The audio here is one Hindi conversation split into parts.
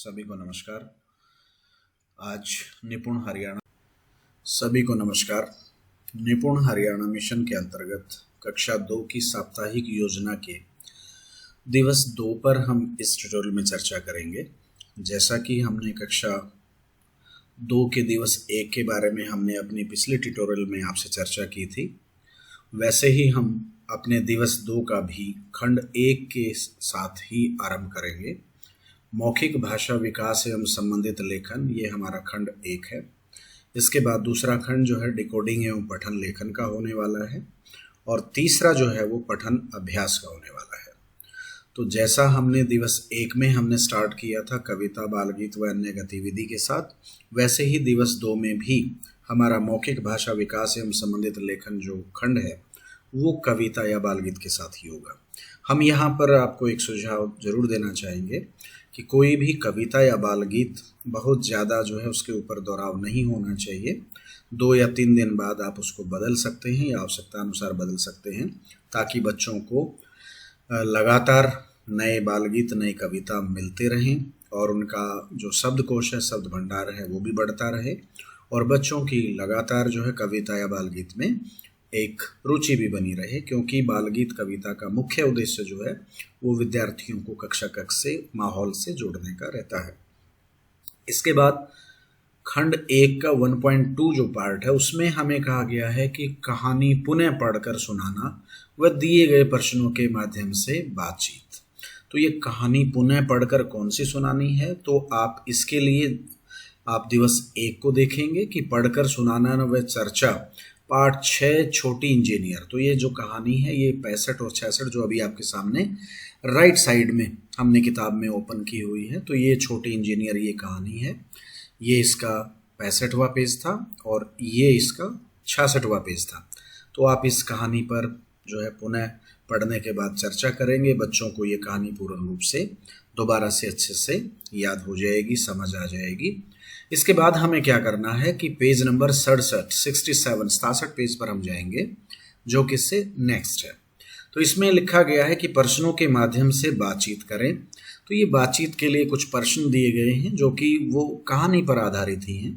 सभी को नमस्कार। आज निपुण हरियाणा सभी को नमस्कार। निपुण हरियाणा मिशन के अंतर्गत कक्षा 2 की साप्ताहिक योजना के दिवस 2 पर हम इस ट्यूटोरियल में चर्चा करेंगे। जैसा कि हमने कक्षा 2 के दिवस 1 के बारे में हमने अपनी पिछले ट्यूटोरियल में आपसे चर्चा की थी, वैसे ही हम अपने दिवस 2 का भी खंड 1 के साथ ही आरंभ करेंगे। मौखिक भाषा विकास एवं संबंधित लेखन, ये हमारा खंड 1 है। इसके बाद दूसरा खंड जो है डिकोडिंग एवं पठन लेखन का होने वाला है, और तीसरा जो है वो पठन अभ्यास का होने वाला है। तो जैसा हमने दिवस 1 में हमने स्टार्ट किया था कविता, बाल गीत व अन्य गतिविधि के साथ, वैसे ही दिवस 2 में भी हमारा मौखिक भाषा विकास एवं संबंधित लेखन जो खंड है वो कविता या बाल गीत के साथ ही होगा। हम यहाँ पर आपको एक सुझाव जरूर देना चाहेंगे कि कोई भी कविता या बाल गीत बहुत ज़्यादा जो है उसके ऊपर दोहराव नहीं होना चाहिए। 2 या 3 दिन बाद आप उसको बदल सकते हैं या आवश्यकता अनुसार बदल सकते हैं, ताकि बच्चों को लगातार नए बाल गीत, नई कविता मिलते रहें और उनका जो शब्दकोश है, शब्द भंडार है, वो भी बढ़ता रहे और बच्चों की लगातार जो है कविता या बाल गीत में एक रुचि भी बनी रहे। क्योंकि बाल गीत कविता का मुख्य उद्देश्य जो है वो विद्यार्थियों को कक्षा कक्ष से, माहौल से जोड़ने का रहता है। इसके बाद खंड 1 का 1.2 जो पार्ट है उसमें हमें कहा गया है कि कहानी पुनः पढ़कर सुनाना व दिए गए प्रश्नों के माध्यम से बातचीत। तो ये कहानी पुनः पढ़कर कौन सी सुनानी है, तो आप इसके लिए आप दिवस 1 को देखेंगे कि पढ़कर सुनाना व चर्चा पार्ट 6 छोटी इंजीनियर। तो ये जो कहानी है ये 65 और 66 जो अभी आपके सामने राइट साइड में हमने किताब में ओपन की हुई है, तो ये छोटी इंजीनियर ये कहानी है। ये इसका 65वां पेज था और ये इसका 66वां पेज था। तो आप इस कहानी पर जो है पुनः पढ़ने के बाद चर्चा करेंगे। बच्चों को ये कहानी पूर्ण रूप से दोबारा से अच्छे से याद हो जाएगी, समझ आ जाएगी। इसके बाद हमें क्या करना है कि पेज नंबर 67 पेज पर हम जाएंगे, जो कि इससे नेक्स्ट है। तो इसमें लिखा गया है कि प्रश्नों के माध्यम से बातचीत करें। तो ये बातचीत के लिए कुछ प्रश्न दिए गए हैं जो कि वो कहानी पर आधारित ही हैं।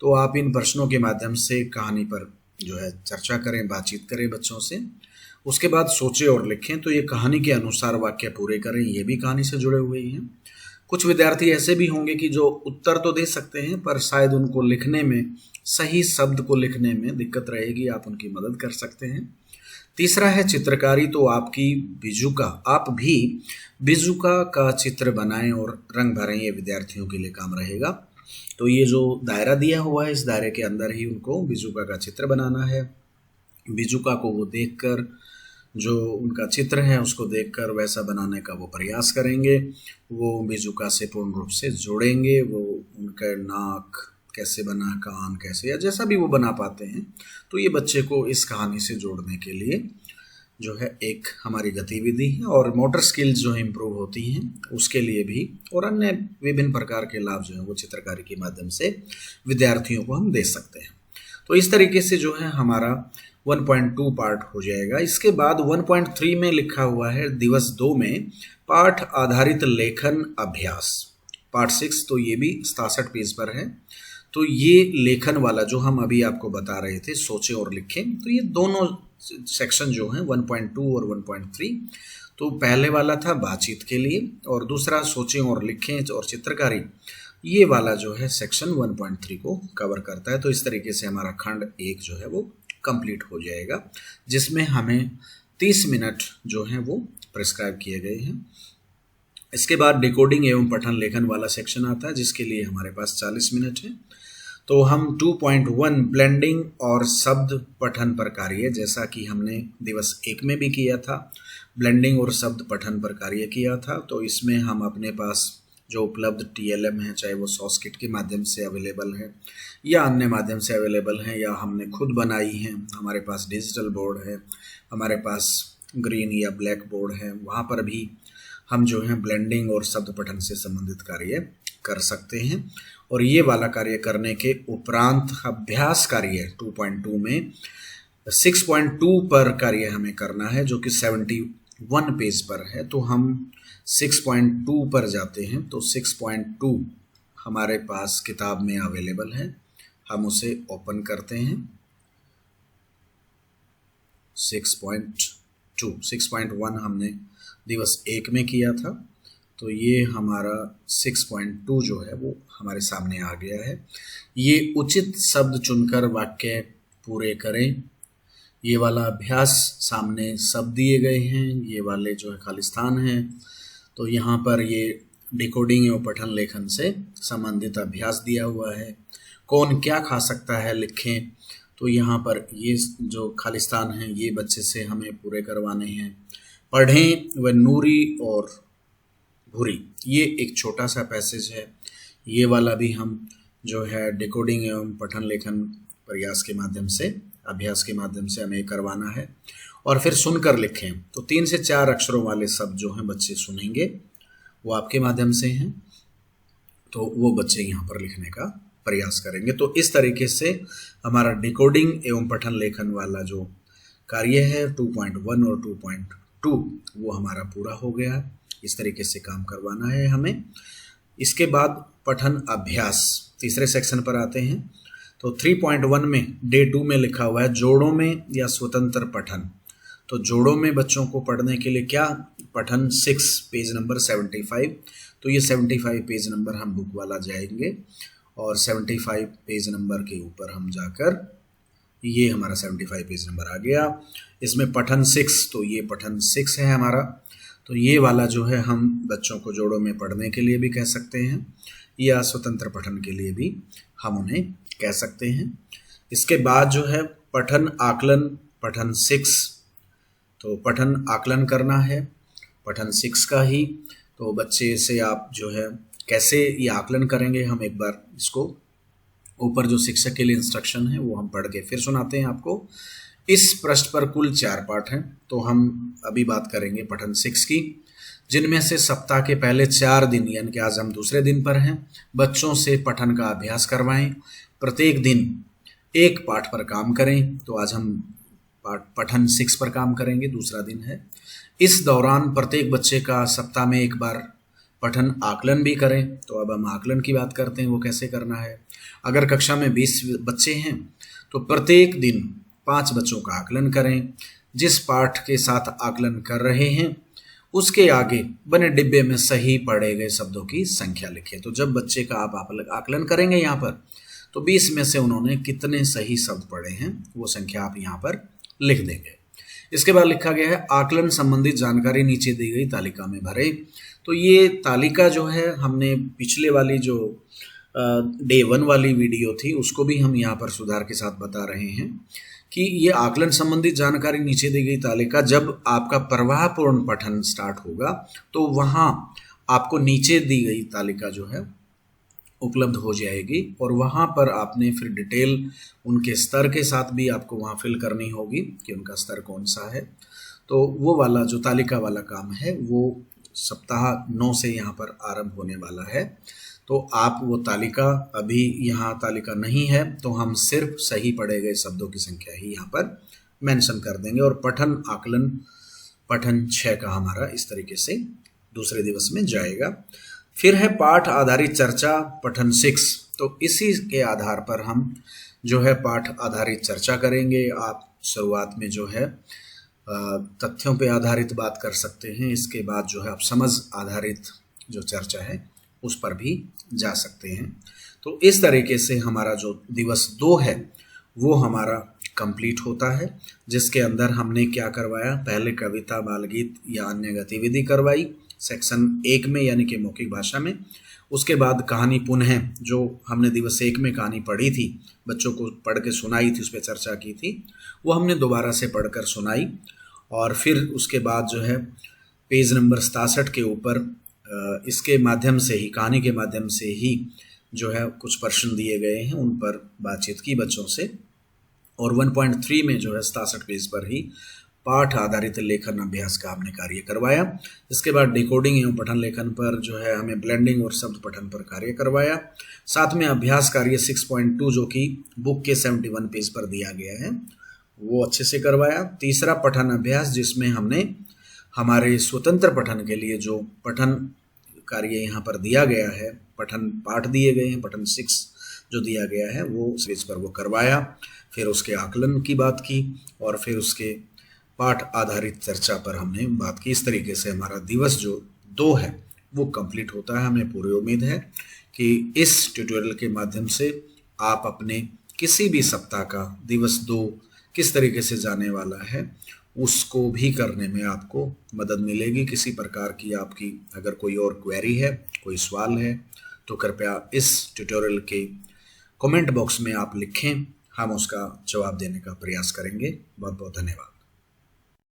तो आप इन प्रश्नों के माध्यम से कहानी पर जो है चर्चा करें, बातचीत करें बच्चों से। उसके बाद सोचें और लिखें। तो ये कहानी के अनुसार वाक्य पूरे करें, ये भी कहानी से जुड़े हुए ही हैं। कुछ विद्यार्थी ऐसे भी होंगे कि जो उत्तर तो दे सकते हैं पर शायद उनको लिखने में, सही शब्द को लिखने में दिक्कत रहेगी, आप उनकी मदद कर सकते हैं। तीसरा है चित्रकारी। तो आप भी बिजुका का चित्र बनाएं और रंग भरें, ये विद्यार्थियों के लिए काम रहेगा। तो ये जो दायरा दिया हुआ है, इस दायरे के अंदर ही उनको बिजुका का चित्र बनाना है। बिजुका को वो देखकर, जो उनका चित्र है उसको देखकर वैसा बनाने का वो प्रयास करेंगे। वो बिजुका से पूर्ण रूप से जोड़ेंगे। वो उनका नाक कैसे बना, कान कैसे, या जैसा भी वो बना पाते हैं। तो ये बच्चे को इस कहानी से जोड़ने के लिए जो है एक हमारी गतिविधि है, और मोटर स्किल्स जो है इम्प्रूव होती हैं उसके लिए भी, और अन्य विभिन्न प्रकार के लाभ जो है वो चित्रकारी के माध्यम से विद्यार्थियों को हम दे सकते हैं। तो इस तरीके से जो है हमारा 1.2 पार्ट हो जाएगा। इसके बाद 1.3 में लिखा हुआ है दिवस 2 में पाठ आधारित लेखन अभ्यास, पार्ट 6। तो ये भी 67 पेज पर है। तो ये लेखन वाला जो हम अभी आपको बता रहे थे, सोचें और लिखें, तो ये दोनों सेक्शन जो हैं 1.2 और 1.3, तो पहले वाला था बातचीत के लिए और दूसरा सोचें और लिखें और चित्रकारी, ये वाला जो है सेक्शन 1.3 को कवर करता है। तो इस तरीके से हमारा खंड 1 जो है वो कंप्लीट हो जाएगा, जिसमें हमें 30 मिनट जो हैं वो प्रिस्क्राइब किए गए हैं। इसके बाद डिकोडिंग एवं पठन लेखन वाला सेक्शन आता है, जिसके लिए हमारे पास 40 मिनट है। तो हम 2.1 ब्लेंडिंग और शब्द पठन पर कार्य, जैसा कि हमने दिवस 1 में भी किया था, ब्लेंडिंग और शब्द पठन पर कार्य किया था। तो इसमें हम अपने पास जो उपलब्ध TLM है, चाहे वो सॉसकिट के माध्यम से अवेलेबल है या अन्य माध्यम से अवेलेबल है, या हमने खुद बनाई हैं, हमारे पास डिजिटल बोर्ड है, हमारे पास ग्रीन या ब्लैक बोर्ड है, वहाँ पर भी हम जो है ब्लेंडिंग और शब्द पठन से संबंधित कार्य कर सकते हैं। और ये वाला कार्य करने के उपरांत अभ्यास कार्य 2.2 में 6.2 पर कार्य हमें करना है, जो कि 71 पेज पर है। तो हम 6.2 पर जाते हैं तो 6.2 हमारे पास किताब में अवेलेबल है। हम उसे ओपन करते हैं। 6.2 6.1 हमने दिवस 1 में किया था, तो ये हमारा 6.2 जो है वो हमारे सामने आ गया है। ये उचित शब्द चुनकर वाक्य पूरे करें। ये वाला अभ्यास सामने शब्द दिए गए हैं, ये वाले जो है खाली स्थान हैं। तो यहाँ पर ये डिकोडिंग एवं पठन लेखन से संबंधित अभ्यास दिया हुआ है। कौन क्या खा सकता है लिखें। तो यहाँ पर ये जो खाली स्थान हैं ये बच्चे से हमें पूरे करवाने हैं। पढ़ें व नूरी और भूरी, ये एक छोटा सा पैसेज है। ये वाला भी हम जो है डिकोडिंग एवं पठन लेखन प्रयास के माध्यम से, अभ्यास के माध्यम से हमें करवाना है। और फिर सुनकर लिखें। तो 3 से 4 अक्षरों वाले शब्द जो हैं बच्चे सुनेंगे, वो आपके माध्यम से हैं, तो वो बच्चे यहाँ पर लिखने का प्रयास करेंगे। तो इस तरीके से हमारा डिकोडिंग एवं पठन लेखन वाला जो कार्य है 2.1 और 2.2 वो हमारा पूरा हो गया। इस तरीके से काम करवाना है हमें। इसके बाद पठन अभ्यास तीसरे सेक्शन पर आते हैं। तो 3.1 में डे 2 में लिखा हुआ है जोड़ों में या स्वतंत्र पठन। तो जोड़ों में बच्चों को पढ़ने के लिए क्या, पठन 6 पेज नंबर 75। तो ये 75 पेज नंबर हम बुक वाला जाएंगे और 75 पेज नंबर के ऊपर हम जाकर, ये हमारा 75 पेज नंबर आ गया। इसमें पठन 6, तो ये पठन 6 है हमारा। तो ये वाला जो है हम बच्चों को जोड़ों में पढ़ने के लिए भी कह सकते हैं या स्वतंत्र पठन के लिए भी हम उन्हें कह सकते हैं। इसके बाद जो है पठन आकलन, पठन 6। तो पठन आकलन करना है पठन 6 का ही। तो बच्चे से आप जो है कैसे ये आकलन करेंगे, हम एक बार इसको ऊपर जो शिक्षक के लिए इंस्ट्रक्शन है वो हम पढ़ के फिर सुनाते हैं आपको। इस पृष्ठ पर कुल 4 पाठ हैं। तो हम अभी बात करेंगे पठन 6 की, जिनमें से सप्ताह के पहले 4 दिन, यानी कि आज हम दूसरे दिन पर हैं, बच्चों से पठन का अभ्यास करवाएं। प्रत्येक दिन एक पाठ पर काम करें। तो आज हम पठन 6 पर काम करेंगे, दूसरा दिन है। इस दौरान प्रत्येक बच्चे का सप्ताह में एक बार पठन आकलन भी करें। तो अब हम आकलन की बात करते हैं, वो कैसे करना है। अगर कक्षा में 20 बच्चे हैं तो प्रत्येक दिन 5 बच्चों का आकलन करें। जिस पाठ के साथ आकलन कर रहे हैं उसके आगे बने डिब्बे में सही पढ़े गए शब्दों की संख्या लिखें। तो जब बच्चे का आप आकलन करेंगे यहाँ पर, तो 20 में से उन्होंने कितने सही शब्द पढ़े हैं वो संख्या आप यहाँ पर लिख देंगे। इसके बाद लिखा गया है आकलन संबंधित जानकारी नीचे दी गई तालिका में भरे। तो ये तालिका जो है हमने पिछले वाली जो डे 1 वाली वीडियो थी उसको भी हम यहाँ पर सुधार के साथ बता रहे हैं कि ये आकलन संबंधित जानकारी नीचे दी गई तालिका, जब आपका प्रवाहपूर्ण पठन स्टार्ट होगा तो वहाँ आपको नीचे दी गई तालिका जो है उपलब्ध हो जाएगी और वहाँ पर आपने फिर डिटेल उनके स्तर के साथ भी आपको वहाँ फिल करनी होगी कि उनका स्तर कौन सा है। तो वो वाला जो तालिका वाला काम है वो सप्ताह 9 से यहाँ पर आरंभ होने वाला है। तो आप वो तालिका, अभी यहाँ तालिका नहीं है तो हम सिर्फ सही पढ़े गए शब्दों की संख्या ही यहाँ पर मेंशन कर देंगे। और पठन आकलन पठन 6 का हमारा इस तरीके से दूसरे दिवस में जाएगा। फिर है पाठ आधारित चर्चा पठन 6। तो इसी के आधार पर हम जो है पाठ आधारित चर्चा करेंगे। आप शुरुआत में जो है तथ्यों पे आधारित बात कर सकते हैं। इसके बाद जो है आप समझ आधारित जो चर्चा है उस पर भी जा सकते हैं। तो इस तरीके से हमारा जो दिवस 2 है वो हमारा कंप्लीट होता है, जिसके अंदर हमने क्या करवाया, पहले कविता, बालगीत या अन्य गतिविधि करवाई सेक्शन 1 में यानी कि मौखिक भाषा में। उसके बाद कहानी पुनः, जो हमने दिवस 1 में कहानी पढ़ी थी, बच्चों को पढ़ के सुनाई थी, उस पर चर्चा की थी, वो हमने दोबारा से पढ़कर सुनाई। और फिर उसके बाद जो है पेज नंबर 67 के ऊपर इसके माध्यम से ही, कहानी के माध्यम से ही जो है कुछ प्रश्न दिए गए हैं, उन पर बातचीत की बच्चों से। और 1.3 में जो है 67 पेज पर ही पाठ आधारित लेखन अभ्यास का हमने कार्य करवाया। इसके बाद डिकोडिंग एवं पठन लेखन पर जो है हमें ब्लेंडिंग और शब्द पठन पर कार्य करवाया। साथ में अभ्यास कार्य 6.2 जो कि बुक के 71 पेज पर दिया गया है वो अच्छे से करवाया। तीसरा पठन अभ्यास जिसमें हमने हमारे स्वतंत्र पठन के लिए जो पठन कार्य यहाँ पर दिया गया है, पठन पाठ दिए गए हैं, पठन 6 जो दिया गया है वो स्टेज पर वो करवाया, फिर उसके आकलन की बात की और फिर उसके पाठ आधारित चर्चा पर हमने बात की। इस तरीके से हमारा दिवस जो 2 है वो कंप्लीट होता है। हमें पूरी उम्मीद है कि इस ट्यूटोरियल के माध्यम से आप अपने किसी भी सप्ताह का दिवस 2 किस तरीके से जाने वाला है उसको भी करने में आपको मदद मिलेगी। किसी प्रकार की आपकी अगर कोई और क्वेरी है, कोई सवाल है, तो कृपया इस ट्यूटोरियल के कमेंट बॉक्स में आप लिखें, हम उसका जवाब देने का प्रयास करेंगे। बहुत बहुत धन्यवाद।